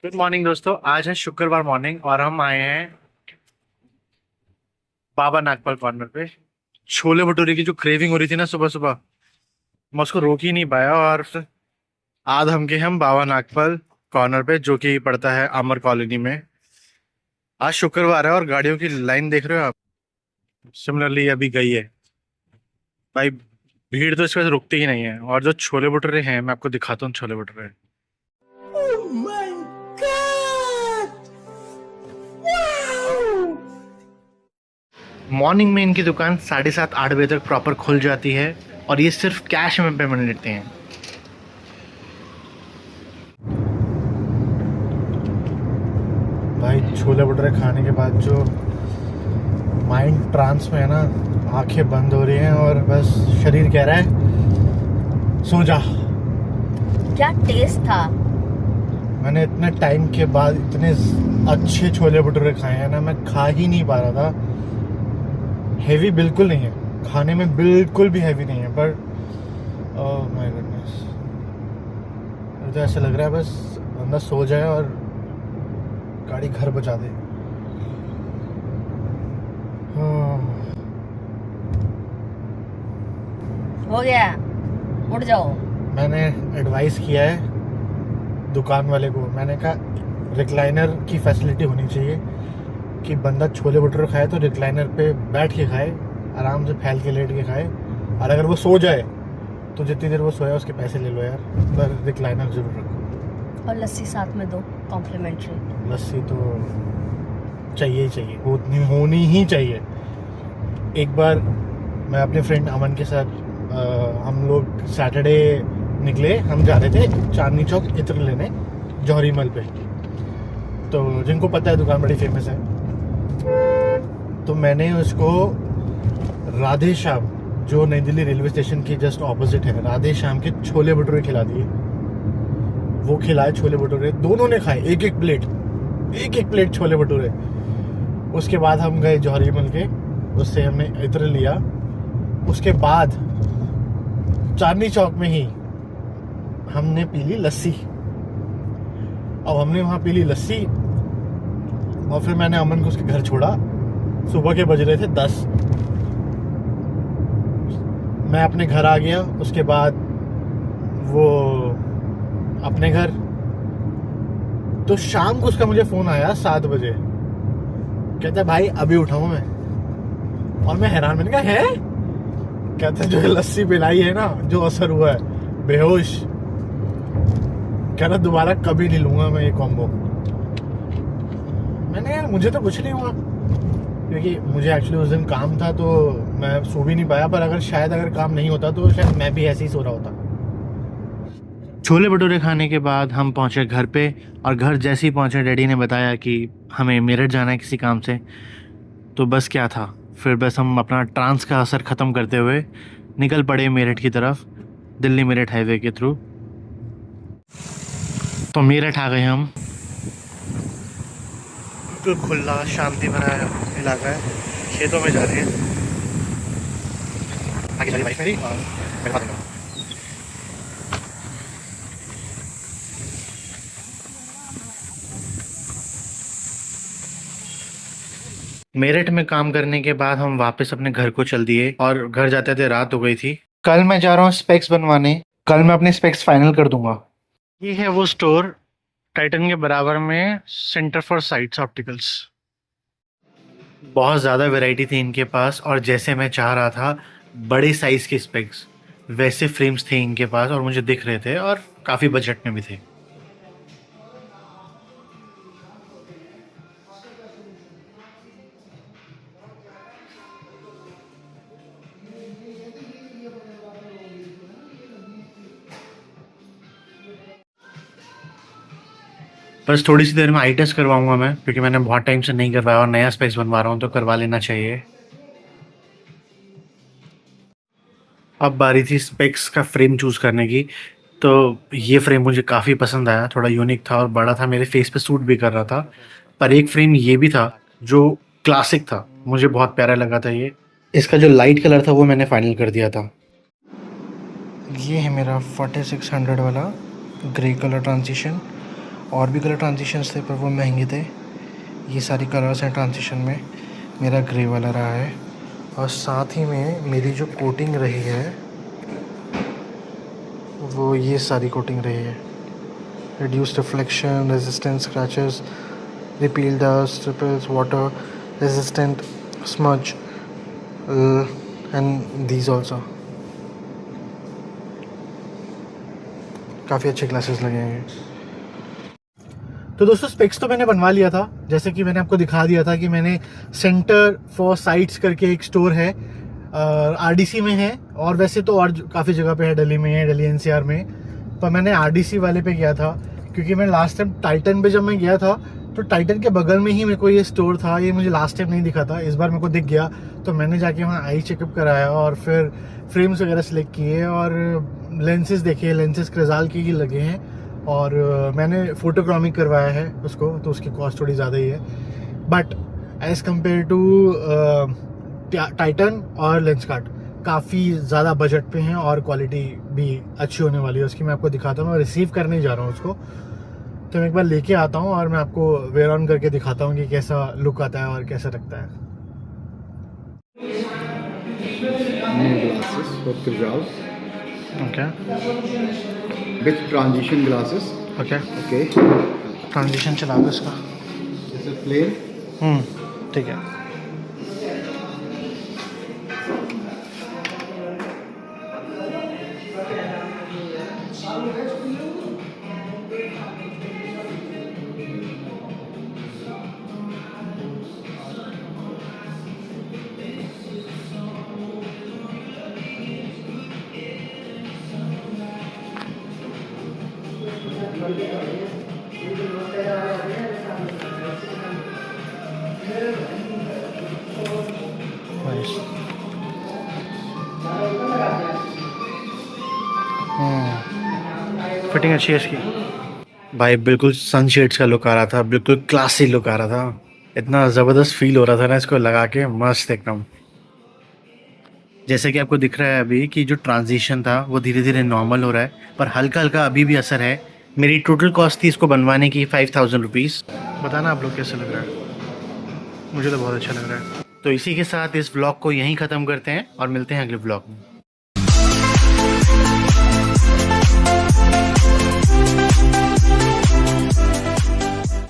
Good morning दोस्तों। आज है शुक्रवार मॉर्निंग और हम आए हैं बाबा नागपाल कॉर्नर पे। छोले भटूरे की जो क्रेविंग हो रही थी ना सुबह सुबह, मैं उसको रोक ही नहीं पाया और फिर आज हम बाबा नागपाल कॉर्नर पे, जो कि पड़ता है अमर कॉलोनी में। आज शुक्रवार है और गाड़ियों की लाइन देख रहे हो आप। सिमिलरली अभी गई है भाई। भीड़ तो इसके वजह से रुकती ही नहीं है। और जो छोले भटूरे हैं, मैं आपको दिखाता हूँ chole bhature. Oh my God! Wow! Morning में इनकी दुकान 7:30-8 बजे तक प्रॉपर खुल जाती है और ये सिर्फ कैश में पेमेंट लेते हैं। भाई छोले भटूरे खाने के बाद जो माइंड ट्रांस में है ना, आंखें बंद हो रही हैं और बस शरीर कह रहा है सो जा। क्या टेस्ट था। मैंने इतने टाइम के बाद इतने अच्छे छोले भटूरे खाए हैं ना, मैं खा ही नहीं पा रहा था। हेवी बिल्कुल नहीं है, खाने में बिल्कुल भी हेवी नहीं है, पर ओह माय गुडनेस, मुझे ऐसा लग रहा है बस बंदा सो जाए और गाड़ी घर पहुंचा दे। हो गया, उठ जाओ। मैंने एडवाइस किया है दुकान वाले को, मैंने कहा रिक्लाइनर की फैसिलिटी होनी चाहिए कि बंदा छोले भटूरे खाए तो रिक्लाइनर पे बैठ के खाए, आराम से फैल के लेट के खाए। और अगर वो सो जाए तो जितनी देर वो सोया उसके पैसे ले लो यार, पर रिक्लाइनर जरूर रखो। और लस्सी साथ में दो कॉम्प्लीमेंट्री। लस्सी तो चाहिए ही चाहिए, होनी ही चाहिए। एक बार मैं अपने फ्रेंड अमन के साथ हम लोग सैटरडे निकले, हम जा रहे थे चांदनी चौक इत्र लेने, जौहरी मल पे। तो जिनको पता है दुकान बड़ी फेमस है, तो मैंने उसको राधे श्याम, जो नई दिल्ली रेलवे स्टेशन की जस्ट ऑपोजिट है, राधे श्याम के छोले भटूरे खिला दिए। वो खिलाए छोले भटूरे, दोनों ने खाए एक एक प्लेट छोले भटूरे। उसके बाद हम गए जौहरी मल के, उससे हमने इत्र लिया। उसके बाद चांदनी चौक में ही हमने पी ली लस्सी। अब हमने वहां पी ली लस्सी और फिर मैंने अमन को उसके घर छोड़ा। सुबह के बज रहे थे 10। मैं अपने घर आ गया, उसके बाद वो अपने घर। तो शाम को उसका मुझे फोन आया 7 बजे, कहता है भाई अभी उठाऊं मैं। और मैं हैरान, मैंने कहा है? कहता है जो लस्सी पिलाई है ना, जो असर हुआ है, बेहोश। कह रहा दोबारा कभी नहीं लूंगा मैं ये कॉम्बो। मैंने यार मुझे तो कुछ नहीं हुआ, क्योंकि मुझे एक्चुअली उस दिन काम था तो मैं सो भी नहीं पाया। पर अगर काम नहीं होता तो शायद मैं भी ऐसे ही सो रहा होता। छोले भटूरे खाने के बाद हम पहुंचे घर पे, और घर जैसे ही पहुंचे डैडी ने बताया कि हमें मेरठ जाना है किसी काम से। तो बस क्या था, फिर बस हम अपना ट्रांस का असर ख़त्म करते हुए निकल पड़े मेरठ की तरफ, दिल्ली मेरठ हाईवे के थ्रू। तो मेरठ आ गए हम। बिल्कुल खुला शांति भरा इलाका है, खेतों में जा रहे हैं। आगे चलिए बाइक मेरी और मेरे साथ निकलो। मेरठ में काम करने के बाद हम वापस अपने घर को चल दिए, और घर जाते थे रात हो गई थी। कल मैं जा रहा हूँ स्पेक्स बनवाने, कल मैं अपने स्पेक्स फाइनल कर दूंगा। ये है वो स्टोर, टाइटन के बराबर में, सेंटर फॉर साइट्स ऑप्टिकल्स। बहुत ज़्यादा वैरायटी थी इनके पास, और जैसे मैं चाह रहा था बड़े साइज़ के स्पेक्स, वैसे फ्रेम्स थे इनके पास और मुझे दिख रहे थे, और काफ़ी बजट में भी थे। बस थोड़ी सी देर में आई टेस्ट करवाऊंगा मैं, क्योंकि मैंने बहुत टाइम से नहीं करवाया और नया स्पेक्स बनवा रहा हूँ, तो करवा लेना चाहिए। अब बारी थी स्पेक्स का फ्रेम चूज़ करने की। तो ये फ्रेम मुझे काफ़ी पसंद आया, थोड़ा यूनिक था और बड़ा था, मेरे फेस पे सूट भी कर रहा था। पर एक फ्रेम ये भी था जो क्लासिक था, मुझे बहुत प्यारा लगा था ये। इसका जो लाइट कलर था वो मैंने फाइनल कर दिया था। ये है मेरा 4600 वाला ग्रे कलर ट्रांजिशन, और भी कलर ट्रांजिशंस थे पर वो महंगे थे। ये सारी कलर्स हैं ट्रांजिशन में, मेरा ग्रे वाला रहा है। और साथ ही में मेरी जो कोटिंग रही है वो ये सारी कोटिंग रही है। Reduce reflection, resistance scratches, repeal dust, repels water, resistant smudge and these also. काफ़ी अच्छे ग्लासेस लगे हैं। तो दोस्तों स्पेक्स तो मैंने बनवा लिया था, जैसे कि मैंने आपको दिखा दिया था कि मैंने सेंटर फॉर साइट्स करके एक स्टोर है, आरडीसी में है, और वैसे तो और काफ़ी जगह पे है, दिल्ली में है, दिल्ली एनसीआर में, पर मैंने आरडीसी वाले पे गया था क्योंकि मैं लास्ट टाइम टाइटन पे जब मैं गया था तो टाइटन के बगल में ही मेरे को ये स्टोर था। ये मुझे लास्ट टाइम नहीं दिखा था, इस बार मेरे को दिख गया, तो मैंने जाके वहाँ आई चेकअप कराया और फिर फ्रेम्स वगैरह सेलेक्ट किए और लेंसेज देखे। लेंसेज क्रिजाल के ही लगे हैं और मैंने फोटोक्रोमिक करवाया है उसको, तो उसकी कॉस्ट थोड़ी ज़्यादा ही है, but as compare to Titan और लेंसकार्ट काफ़ी ज़्यादा बजट पे हैं और क्वालिटी भी अच्छी होने वाली है उसकी। मैं आपको दिखाता हूँ, मैं रिसीव करने जा रहा हूँ उसको, तो मैं एक बार लेके आता हूँ और मैं आपको वेयर ऑन करके दिखाता हूँ कि कैसा लुक आता है और कैसा लगता है। Glasses for Kajal. Okay With transition glasses. Okay, Okay. Transition चला दो इसका। This is plain. ठीक है। फिटिंग अच्छी है इसकी भाई, बिल्कुल सनशेड्स का लुक आ रहा था, बिल्कुल क्लासी लुक आ रहा था, इतना ज़बरदस्त फील हो रहा था ना इसको लगा के, मस्त एकदम। जैसे कि आपको दिख रहा है अभी कि जो ट्रांजिशन था वो धीरे धीरे नॉर्मल हो रहा है, पर हल्का हल्का अभी भी असर है। मेरी टोटल कॉस्ट थी इसको बनवाने की 5000 रुपीज़। बताना आप लोग कैसा लग रहा है, मुझे तो बहुत अच्छा लग रहा है। तो इसी के साथ इस व्लॉग को यहीं ख़त्म करते हैं और मिलते हैं अगले व्लॉग में।